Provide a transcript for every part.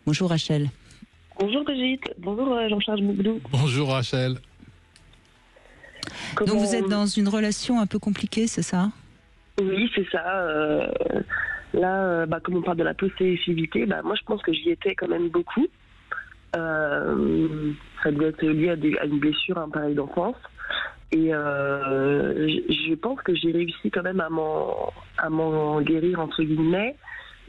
Bonjour Rachel. Bonjour Brigitte, bonjour Jean-Charles Mouglou. Bonjour Rachel. Donc vous êtes dans une relation un peu compliquée, c'est ça? Oui, c'est ça. Là, comme on parle de la possessivité, moi je pense que j'y étais quand même beaucoup. Ça doit être lié à une blessure, un pareil d'enfance. Et je pense que j'ai réussi quand même à m'en guérir, entre guillemets.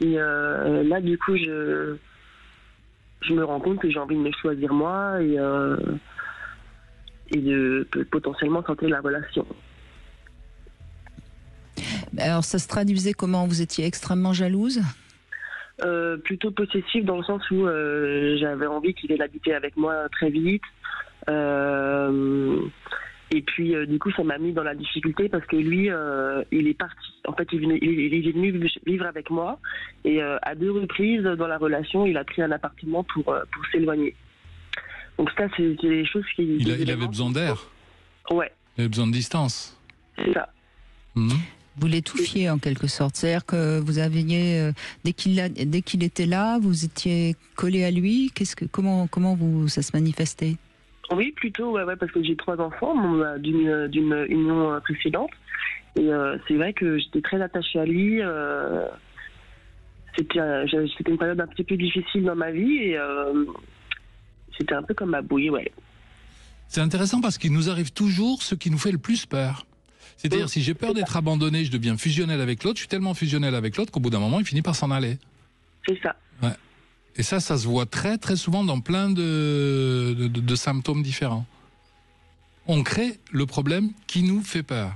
Et là, du coup, je me rends compte que j'ai envie de me choisir moi et de potentiellement tenter la relation. Alors ça se traduisait comment? Vous étiez extrêmement jalouse? Plutôt possessive dans le sens où j'avais envie qu'il vienne habiter avec moi très vite. Et puis du coup ça m'a mis dans la difficulté parce que lui il est parti. En fait il est venu vivre avec moi et à 2 reprises dans la relation il a pris un appartement pour s'éloigner. Donc ça c'est des choses qui... Il avait besoin d'air. Ouais. Il avait besoin de distance. C'est ça. Vous l'étouffiez en quelque sorte. C'est-à-dire que vous aviez, dès qu'il était là, vous étiez collé à lui. Comment ça se manifestait? Oui, plutôt, ouais, parce que j'ai 3 enfants d'une union précédente. Et c'est vrai que j'étais très attachée à lui. C'était une période un petit peu difficile dans ma vie et c'était un peu comme ma bouille, ouais. C'est intéressant parce qu'il nous arrive toujours ce qui nous fait le plus peur. C'est-à-dire, si j'ai peur d'être abandonné, je deviens fusionnel avec l'autre, je suis tellement fusionnel avec l'autre qu'au bout d'un moment, il finit par s'en aller. C'est ça. Ouais. Et ça se voit très très souvent dans plein de symptômes différents. On crée le problème qui nous fait peur.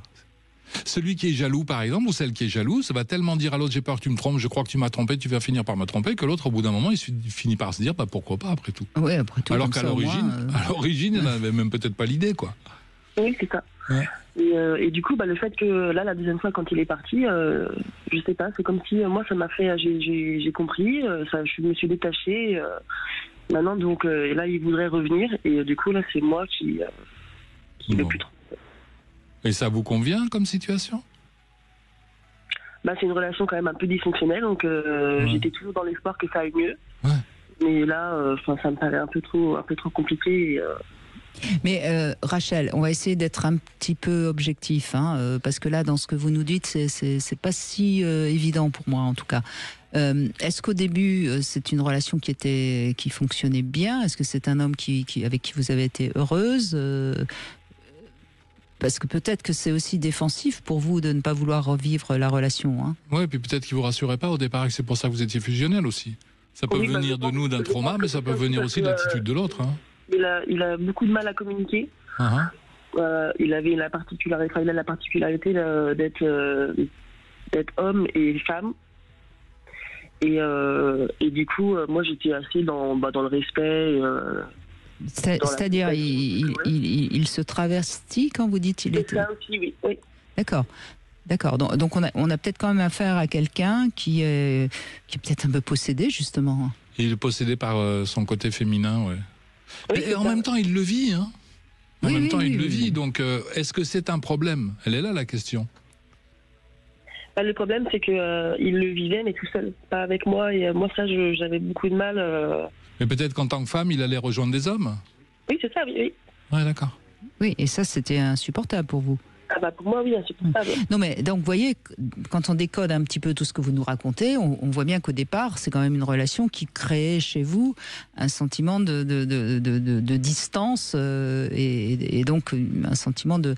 Celui qui est jaloux, par exemple, ou celle qui est jalouse, ça va tellement dire à l'autre, j'ai peur que tu me trompes, je crois que tu m'as trompé, tu vas finir par me tromper, que l'autre, au bout d'un moment, il finit par se dire, pourquoi pas, après tout. Oui, après tout. Alors qu'à l'origine, il n'avait même peut-être pas l'idée, quoi. Oui, c'est ça. Ouais. Et du coup, le fait que là, la deuxième fois, quand il est parti, je sais pas, c'est comme si moi, ça m'a fait, j'ai compris, je me suis détachée. Maintenant, donc, là, il voudrait revenir, et du coup, là, c'est moi qui ne plus trop. Et ça vous convient comme situation? C'est une relation quand même un peu dysfonctionnelle, donc j'étais toujours dans l'espoir que ça aille mieux. Ouais. Mais là, ça me paraît un peu trop compliqué. Mais Rachel, on va essayer d'être un petit peu objectif, parce que là, dans ce que vous nous dites, c'est pas si évident pour moi, en tout cas. Est-ce qu'au début, c'est une relation qui fonctionnait bien? Est-ce que c'est un homme avec qui vous avez été heureuse? Parce que peut-être que c'est aussi défensif pour vous de ne pas vouloir revivre la relation. Oui, puis peut-être qu'il ne vous rassurait pas au départ et que c'est pour ça que vous étiez fusionnel aussi. Ça peut venir de nous, d'un trauma, mais ça peut venir aussi de l'attitude de l'autre. Il a beaucoup de mal à communiquer. Il avait la particularité d'être homme et femme. Et du coup, moi j'étais assez dans le respect. C'est-à-dire, il se travestit quand vous dites il était. Ça aussi, oui. D'accord. Donc on a peut-être quand même affaire à quelqu'un qui est peut-être un peu possédé, justement. Il est possédé par son côté féminin, ouais. Oui, et en même temps, il le vit, hein. En même temps, il le vit. Oui. Donc, est-ce que c'est un problème? Elle est là, la question. Le problème, c'est qu'il le vivait, mais tout seul, pas avec moi. Et moi, ça, j'avais beaucoup de mal. Mais peut-être qu'en tant que femme, il allait rejoindre des hommes? Oui, c'est ça, oui. Ouais, d'accord. Oui, et ça, c'était insupportable pour vous? Pour moi, oui, insupportable. Non, mais donc, vous voyez, quand on décode un petit peu tout ce que vous nous racontez, on voit bien qu'au départ, c'est quand même une relation qui créait chez vous un sentiment de distance et donc un sentiment de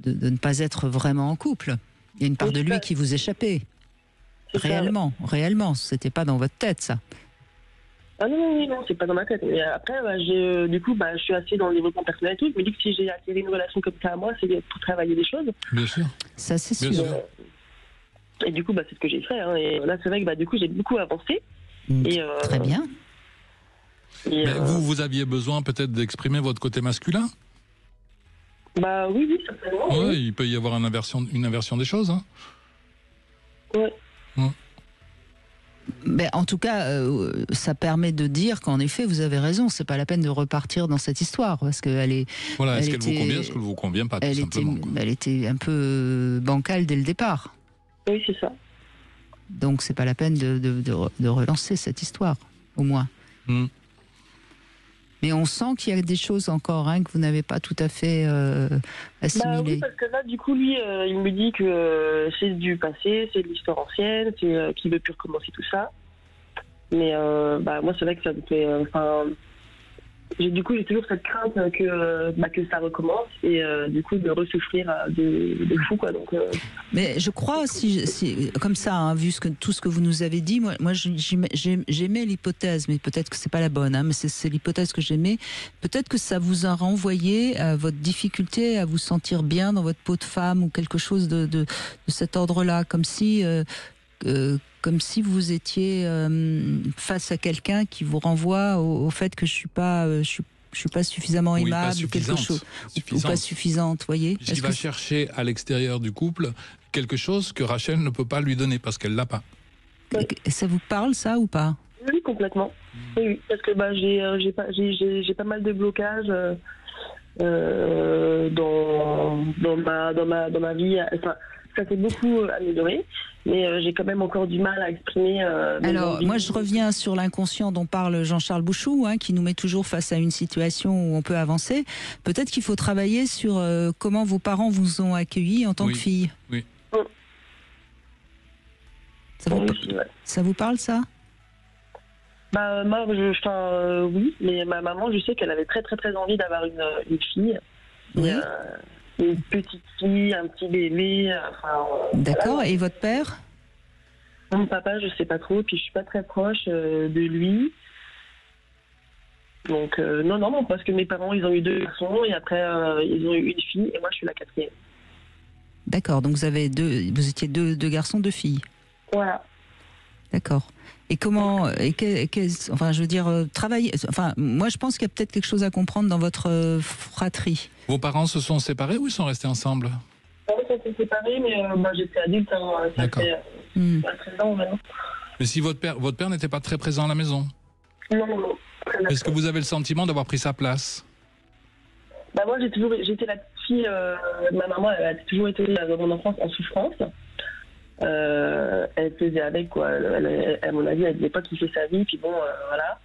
ne pas être vraiment en couple. Il y a une part de lui qui vous échappait. Réellement, c'était pas dans votre tête, ça. Ah non, c'est pas dans ma tête. Et après, du coup, je suis assez dans le développement personnel et tout. Je me dis que si j'ai attiré une relation comme ça à moi, c'est pour travailler des choses. Bien sûr. Ça, c'est sûr. Et du coup, c'est ce que j'ai fait. Et là, c'est vrai que du coup, j'ai beaucoup avancé. Très bien. Mais vous aviez besoin peut-être d'exprimer votre côté masculin? Oui, certainement. Oui, il peut y avoir une inversion des choses. Hein. Ouais. Mais en tout cas, ça permet de dire qu'en effet, vous avez raison. C'est pas la peine de repartir dans cette histoire parce qu'elle est. Voilà, est-ce qu'elle vous convient, est-ce qu'elle vous convient pas, tout simplement. Elle était un peu bancale dès le départ. Oui, c'est ça. Donc c'est pas la peine de relancer cette histoire, au moins. Mais on sent qu'il y a des choses encore que vous n'avez pas tout à fait assimilées. Bah oui, parce que là, du coup, lui, il me dit que c'est du passé, c'est de l'histoire ancienne, c'est qu'il veut plus recommencer tout ça. Mais moi, c'est vrai que ça me fait... du coup, j'ai toujours cette crainte que ça recommence et du coup de ressouffrir de fou, quoi. Donc, Mais je crois, comme ça, vu tout ce que vous nous avez dit, moi j'aimais l'hypothèse, mais peut-être que c'est pas la bonne, mais c'est l'hypothèse que j'aimais. Peut-être que ça vous a renvoyé à votre difficulté à vous sentir bien dans votre peau de femme ou quelque chose de cet ordre-là, comme si vous étiez face à quelqu'un qui vous renvoie au fait que je suis pas suffisamment aimable ou quelque chose, ou pas suffisante, voyez. Il va chercher à l'extérieur du couple quelque chose que Rachel ne peut pas lui donner parce qu'elle l'a pas. Ça vous parle, ça, ou pas? Oui, complètement. Oui, parce que j'ai pas mal de blocages dans ma vie. Enfin, ça s'est beaucoup amélioré, mais j'ai quand même encore du mal à exprimer. Alors, moi, je reviens sur l'inconscient dont parle Jean-Charles Bouchou, qui nous met toujours face à une situation où on peut avancer. Peut-être qu'il faut travailler sur comment vos parents vous ont accueilli en tant que fille. Oui. Ça vous parle, ça? Moi, oui, mais ma maman, je sais qu'elle avait très très très envie d'avoir une fille. Oui. Une petite fille, un petit bébé. D'accord. Voilà. Et votre père? Mon papa, je sais pas trop, puis je suis pas très proche de lui. Donc non, parce que mes parents, ils ont eu 2 garçons et après ils ont eu une fille et moi je suis la 4e. D'accord. Donc vous étiez deux garçons, 2 filles. Voilà. D'accord. Et comment, je veux dire, travailler. Enfin, moi, je pense qu'il y a peut-être quelque chose à comprendre dans votre fratrie. Vos parents se sont séparés ou ils sont restés ensemble? Ils se sont séparés, mais j'étais adulte, ça fait 13 ans maintenant. Mais si votre père n'était pas très présent à la maison? Non. Est-ce que vous avez le sentiment d'avoir pris sa place? Moi, j'étais la petite fille. Ma maman, elle a toujours été dans mon enfance en souffrance. Elle faisait avec, quoi. À mon avis, elle disait pas kiffer sa vie, puis bon, voilà.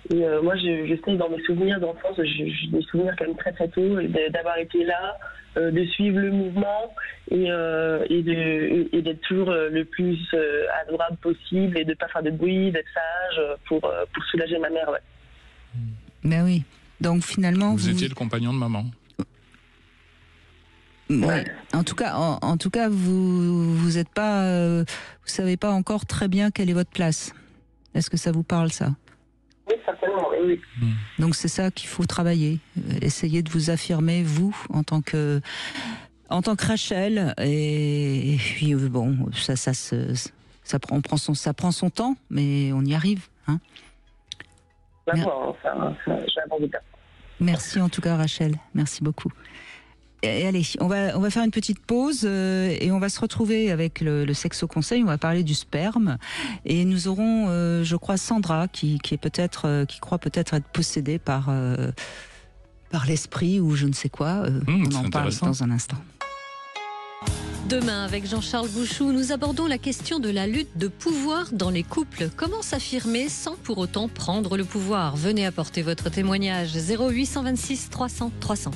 Et moi, je sais, dans mes souvenirs d'enfance, j'ai des souvenirs quand même très très tôt, d'avoir été là, de suivre le mouvement et d'être toujours le plus adorable possible et de pas faire de bruit, d'être sage pour soulager ma mère, ouais. Ben oui. Donc finalement, vous étiez le compagnon de maman. Ouais. En tout cas, vous êtes pas, vous savez pas encore très bien quelle est votre place. Est-ce que ça vous parle, ça? Oui, certainement, oui. Donc c'est ça qu'il faut travailler. Essayez de vous affirmer, vous, en tant que Rachel. Et puis bon, ça prend son temps, mais on y arrive. Merci en tout cas, Rachel. Merci beaucoup. Et allez, on va faire une petite pause et on va se retrouver avec le Sexo Conseil. On va parler du sperme et nous aurons, je crois, Sandra qui croit peut-être être possédée par l'esprit ou je ne sais quoi. On en parle dans un instant. Demain, avec Jean-Charles Bouchou, nous abordons la question de la lutte de pouvoir dans les couples. Comment s'affirmer sans pour autant prendre le pouvoir? Venez apporter votre témoignage. 0826 300 300.